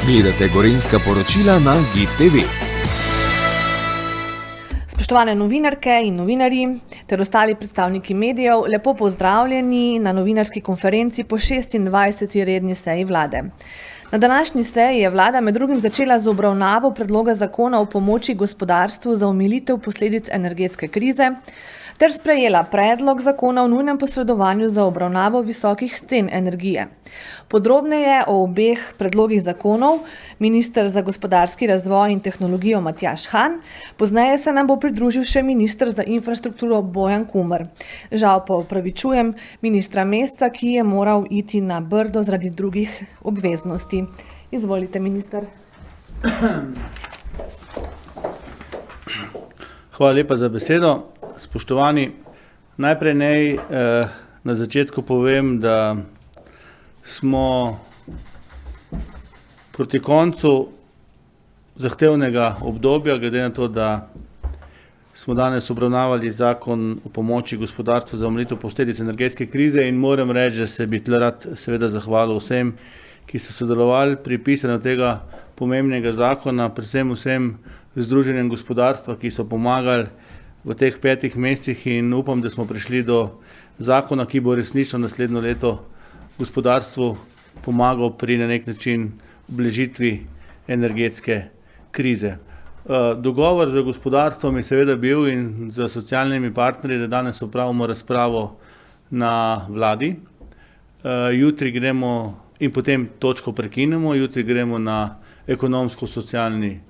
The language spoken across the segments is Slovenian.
Gledate Gorenjska poročila na GIF TV. Spoštovane novinarke in novinarji ter ostali predstavniki medijev, lepo pozdravljeni na novinarski konferenci po 26. redni seji vlade. Na današnji seji je vlada med drugim začela z obravnavo predloga zakona o pomoči gospodarstvu za omilitev posledic energetske krize ter sprejela predlog zakona o nujnem posredovanju za obravnavo visokih cen energije. Podrobneje o obeh predlogih zakonov minister za gospodarski razvoj in tehnologijo Matjaž Han, pozneje se nam bo pridružil še minister za infrastrukturo Bojan Kumer. Žal pa opravičujem ministra Mesca, ki je moral iti na Brdo zaradi drugih obveznosti. Izvolite, minister. Hvala lepa za besedo. Spoštovani, najprej naj na začetku povem, da smo proti koncu zahtevnega obdobja, glede na to, da smo danes obravnavali zakon o pomoči gospodarstvu za omilitev posledic energetske krize in moram reči, da se bi tle rad seveda zahvalil vsem, ki so sodelovali pri pisanju tega pomembnega zakona, predvsem vsem združenjem gospodarstva, ki so pomagali v teh 5 mesecih in upam, da smo prišli do zakona, ki bo resnično naslednjo leto gospodarstvu pomagal pri na nek način ublažitvi energetske krize. Dogovor z gospodarstvom je seveda bil in z socialnimi partnerji, da danes opravimo razpravo na vladi. Jutri gremo in potem točko prekinemo, jutri gremo na ekonomsko-socialni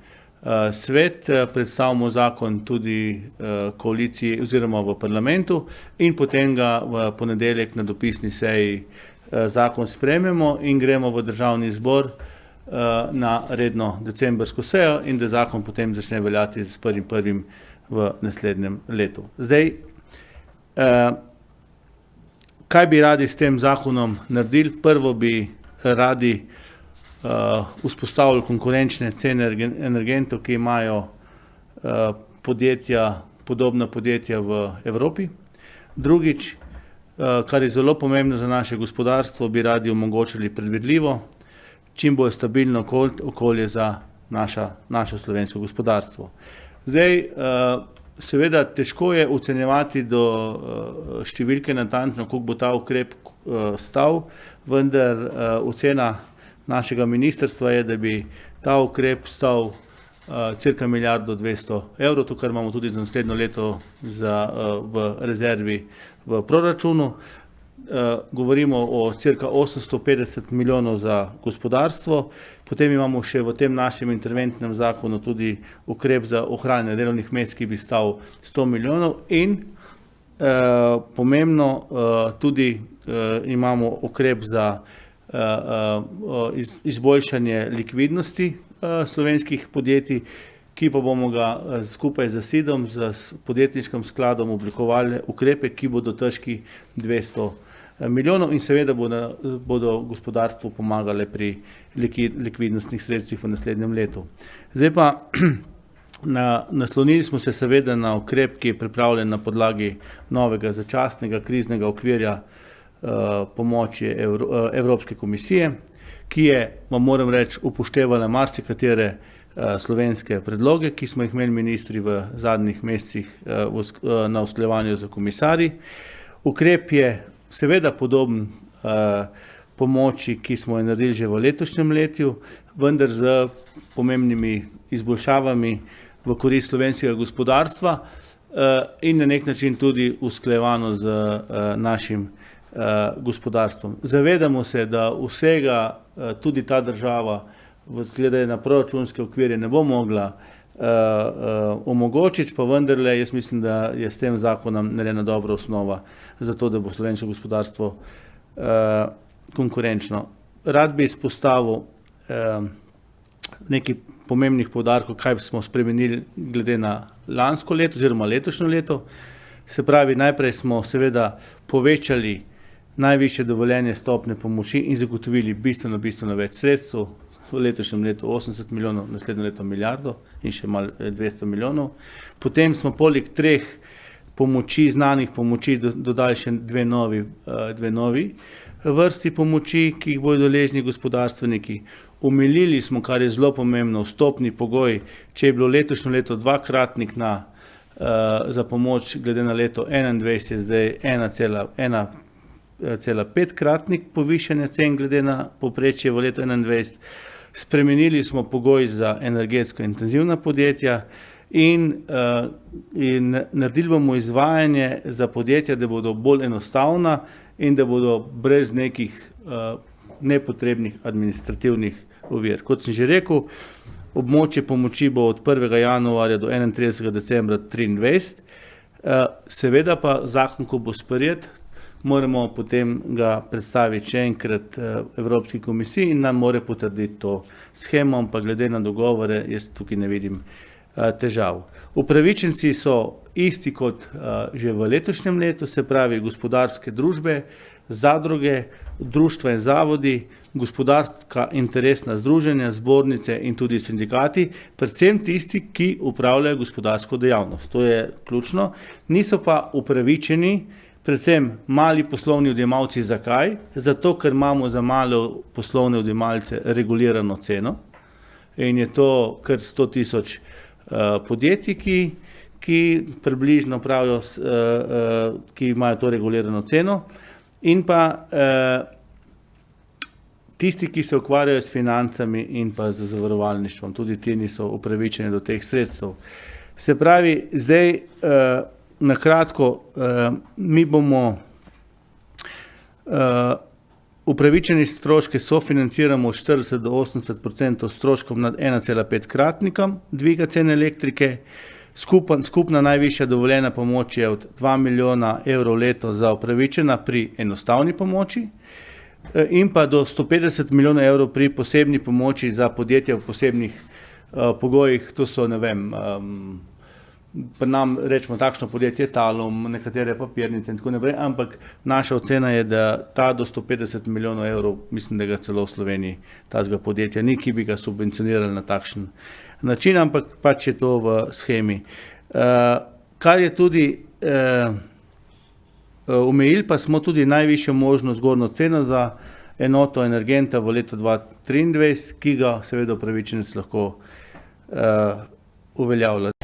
svet, predstavimo zakon tudi koaliciji oziroma v parlamentu in potem ga v ponedeljek na dopisni seji zakon sprejmemo in gremo v državni zbor na redno decembrsko sejo in da zakon potem začne veljati s 1.1. v naslednjem letu. Zdaj, kaj bi radi s tem zakonom naredili? Prvo bi radi vzpostavili konkurenčne cene energentov, ki imajo podobna podjetja v Evropi. Drugič, kar je zelo pomembno za naše gospodarstvo, bi radi omogočili predvidljivo, čim bolj stabilno okolje za naše slovensko gospodarstvo. Zdaj, seveda težko je ocenjevati do številke natančno, koliko bo ta ukrep stal, vendar ocena našega ministrstva je, da bi ta ukrep stal cirka 1.200 evrov, to kar imamo tudi za naslednjo leto v rezervi v proračunu. Govorimo o cirka 850 milijonov za gospodarstvo, potem imamo še v tem našem interventnem zakonu tudi ukrep za ohranjanje delovnih mest, ki bi stal 100 milijonov in pomembno tudi imamo ukrep za izboljšanje likvidnosti slovenskih podjetij, ki pa bomo ga skupaj z SID-om, z podjetniškim skladom oblikovali ukrepe, ki bodo težki 200 milijonov in seveda bodo gospodarstvu pomagale pri likvidnostnih sredstvih v naslednjem letu. Zdaj pa naslonili smo se seveda na ukrep, ki je pripravljen na podlagi novega začasnega kriznega okvirja pomoči Evropske komisije, ki je, vam moram reči, upoštevala marsikatere slovenske predloge, ki smo jih imeli ministri v zadnjih mesecih na usklajevanju z komisarji. Ukrep je seveda podoben pomoči, ki smo jo naredili že v letošnjem letu, vendar z pomembnimi izboljšavami v korist slovenskega gospodarstva in na nek način tudi usklajevano z našim gospodarstvom. Zavedamo se, da vsega tudi ta država glede na proračunske okvirje ne bo mogla omogočiti, pa vendarle jaz mislim, da je s tem zakonom narejena dobra osnova za to, da bo slovensko gospodarstvo konkurenčno. Rad bi izpostavil nekaj pomembnih poudarkov, kaj smo spremenili glede na lansko leto oziroma letošnje leto. Se pravi, najprej smo seveda povečali najvišje dovoljene stopnje pomoči in zagotovili bistveno več sredstev, v letošnjem letu 80 milijonov, naslednjo leto milijardo in še malo 200 milijonov. Potem smo poleg 3 pomoči, znanih pomoči, dodali še dve novi. vrsti pomoči, ki jih bodo deležni gospodarstveniki. Omilili smo, kar je zelo pomembno, vstopni pogoj, če je bilo letošnje leto dvakratnik za pomoč, glede na leto 2021 je zdaj 1,5-kratnik povišanja cen glede na povprečje v letu 2021. Spremenili smo pogoj za energetsko intenzivna podjetja in naredili bomo izvajanje za podjetja, da bodo bolj enostavna in da bodo brez nekih nepotrebnih administrativnih ovir. Kot sem že rekel, območje pomoči bo od 1. januarja do 31. decembra 2023. Seveda pa zakon, ko bo sprejet, moramo potem ga predstaviti še enkrat Evropski komisiji in nam mora potrditi to shemo, ampak glede na dogovore jaz tukaj ne vidim težav. Upravičenci so isti kot že v letošnjem letu, se pravi gospodarske družbe, zadruge, društva in zavodi, gospodarska interesna združenja, zbornice in tudi sindikati, predvsem tisti, ki upravljajo gospodarsko dejavnost. To je ključno. Niso pa upravičeni predvsem mali poslovni odjemalci. Zakaj? Zato, ker imamo za male poslovne odjemalce regulirano ceno in je to kar 100 000 podjetij, ki približno pravijo, ki imajo to regulirano ceno, in pa tisti, ki se ukvarjajo s financami in pa z zavarovalništvom, tudi ti niso upravičeni do teh sredstev. Se pravi, zdaj na kratko, mi bomo upravičeni stroške sofinanciramo 40 do 80% stroškom nad 1,5-kratnikom dviga cene elektrike. Skupna najvišja dovoljena pomoč je od 2 milijona evrov leto za upravičena pri enostavni pomoči in pa do 150 milijonov evrov pri posebni pomoči za podjetja v posebnih pogojih. To so, ne vem, pri nam rečemo takšno podjetje Talum, nekatere papirnice in tako naprej, ampak naša ocena je, da ta do 150 milijonov evrov, mislim, da ga celo v Sloveniji tazga podjetja ni, ki bi ga subvencionirali na takšen način, ampak pač je to v shemi. Kar je tudi omejili, pa smo tudi najvišjo možno zgornjo ceno za enoto energenta v letu 2023, ki ga seveda upravičenec lahko uveljavlja.